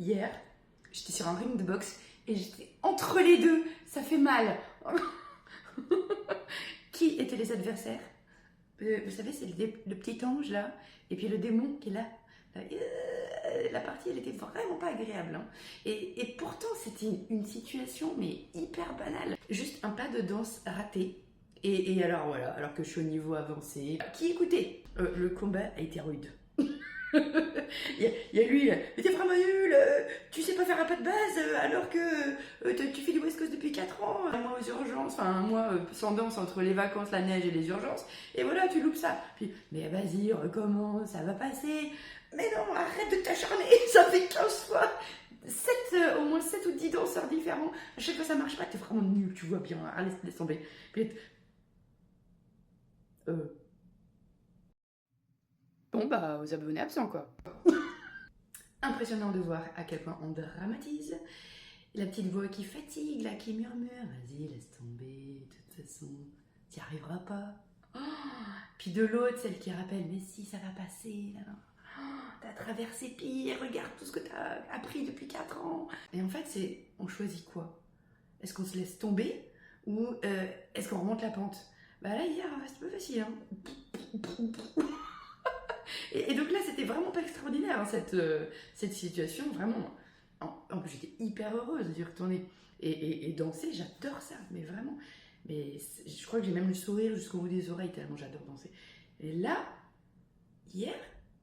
hier, j'étais sur un ring de boxe et j'étais entre les deux. Ça fait mal. Qui étaient les adversaires? Vous savez, c'est le petit ange là, et puis le démon qui est là. La partie, elle était vraiment pas agréable. Hein. Et pourtant, c'était une situation, mais hyper banale. Juste un pas de danse raté. Et alors voilà, alors que je suis au niveau avancé. Qui écoutait? Le combat a été rude. Il y a lui, mais t'es vraiment nul, tu sais pas faire un pas de base alors que tu fais du West Coast depuis 4 ans, un mois aux urgences, enfin un mois sans danse entre les vacances, la neige et les urgences, et voilà, tu loupes ça. Puis, mais vas-y, recommence, ça va passer. Mais non, arrête de t'acharner, ça fait 15 fois. Au moins 7 ou 10 danseurs différents, à chaque fois ça marche pas, t'es vraiment nul, tu vois bien, allez, laisse tomber. Puis, bon bah, aux abonnés absents quoi. Impressionnant de voir à quel point on dramatise. La petite voix qui fatigue, là, qui murmure. Vas-y, laisse tomber, de toute façon, t'y arriveras pas. Oh, puis de l'autre, celle qui rappelle, mais si, ça va passer. Oh, t'as traversé pire, regarde tout ce que t'as appris depuis 4 ans. Et en fait, on choisit quoi? Est-ce qu'on se laisse tomber ou est-ce qu'on remonte la pente? Bah là, hier, c'était pas facile. Hein. Et donc là, c'était vraiment pas extraordinaire, hein, cette situation, vraiment. En plus, j'étais hyper heureuse d'y retourner. Et danser, j'adore ça, mais vraiment. Mais je crois que j'ai même le sourire jusqu'au bout des oreilles, tellement j'adore danser. Et là, hier,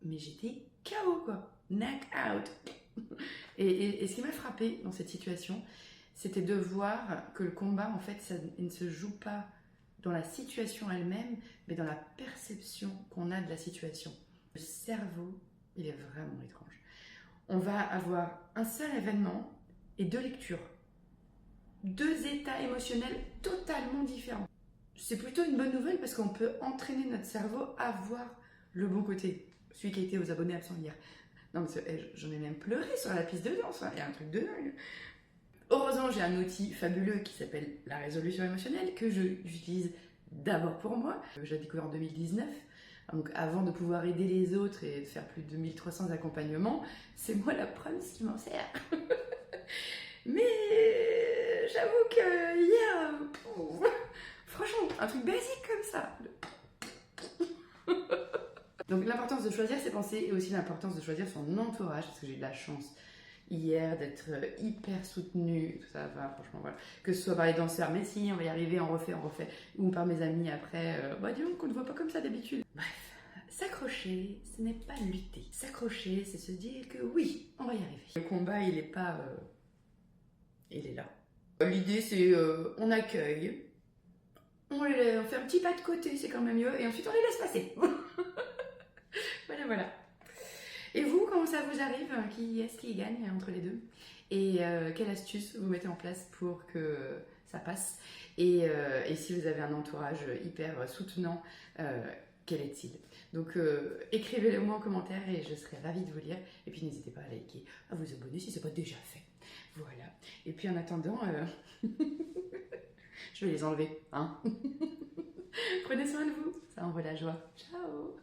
mais j'étais KO, quoi. Knock out. Et ce qui m'a frappé dans cette situation, c'était de voir que le combat, en fait, il ne se joue pas dans la situation elle-même, mais dans la perception qu'on a de la situation. Le cerveau, il est vraiment étrange. On va avoir un seul événement et 2 lectures. 2 états émotionnels totalement différents. C'est plutôt une bonne nouvelle parce qu'on peut entraîner notre cerveau à voir le bon côté. Celui qui était aux abonnés absents hier. Non, mais j'en ai même pleuré sur la piste de danse. Il y a un truc de dingue. Heureusement, j'ai un outil fabuleux qui s'appelle la résolution émotionnelle que j'utilise d'abord pour moi. Je l'ai découvert en 2019. Donc avant de pouvoir aider les autres et de faire plus de 1300 accompagnements, c'est moi la première qui m'en sert. Mais j'avoue que hier, franchement, un truc basique comme ça. Donc l'importance de choisir ses pensées et aussi l'importance de choisir son entourage, parce que j'ai eu de la chance hier d'être hyper soutenue, tout ça, enfin, franchement voilà. Que ce soit par les danseurs, mais si, on va y arriver, on refait, ou par mes amis après, bah dis donc, on ne voit pas comme ça d'habitude. Bref. S'accrocher, ce n'est pas lutter. S'accrocher, c'est se dire que oui, on va y arriver. Le combat, il est pas... il est là. L'idée, c'est on accueille, on fait un petit pas de côté, c'est quand même mieux, et ensuite on les laisse passer. Voilà. Et vous, comment ça vous arrive? Qui est-ce qui gagne entre les deux? Et quelle astuce vous mettez en place pour que ça passe? Et si vous avez un entourage hyper soutenant, quel est-il? Donc écrivez-le moi en commentaire et je serai ravie de vous lire. Et puis n'hésitez pas à liker, à vous abonner si ce n'est pas déjà fait. Voilà. Et puis en attendant, je vais les enlever. Hein. Prenez soin de vous, ça envoie la joie. Ciao.